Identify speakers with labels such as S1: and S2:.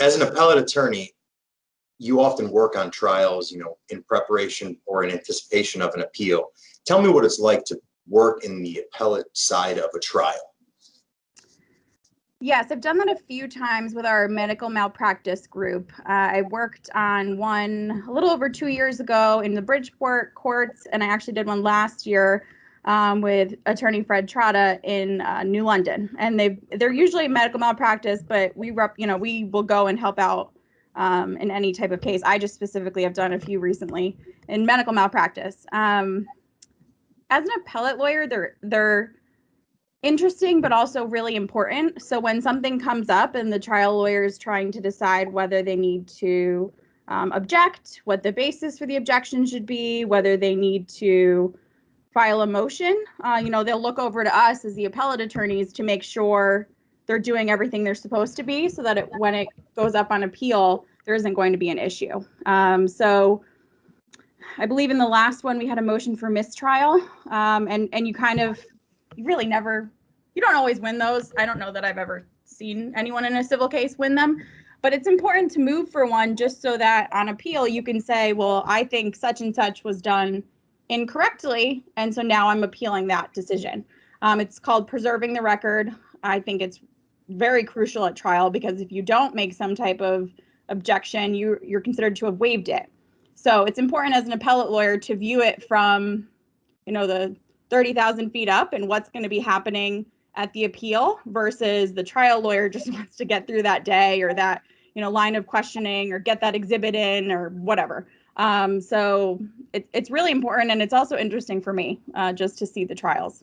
S1: As an appellate attorney, you often work on trials, in preparation or in anticipation of an appeal. Tell me what it's like to work in the appellate side of a trial.
S2: Yes, I've done that a few times with our medical malpractice group. I worked on one a little over 2 years ago in the Bridgeport courts, and I actually did one last year with attorney Fred Trotta in New London. And they're usually medical malpractice, but we will go and help out in any type of case. I just specifically have done a few recently in medical malpractice. As an appellate lawyer, they're interesting, but also really important. So when something comes up and the trial lawyer is trying to decide whether they need to object, what the basis for the objection should be, whether they need to file a motion, they'll look over to us as the appellate attorneys to make sure they're doing everything they're supposed to be, so that when it goes up on appeal, there isn't going to be an issue. So I believe in the last one we had a motion for mistrial, and you really never, you don't always win those. I don't know that I've ever seen anyone in a civil case win them, but it's important to move for one just so that on appeal you can say, well, I think such and such was done incorrectly, and so now I'm appealing that decision. It's called preserving the record. I think it's very crucial at trial, because if you don't make some type of objection, you're considered to have waived it. So it's important as an appellate lawyer to view it from, the 30,000 feet up and what's going to be happening at the appeal, versus the trial lawyer just wants to get through that day or that, line of questioning or get that exhibit in or whatever. So it's really important, and it's also interesting for me just to see the trials.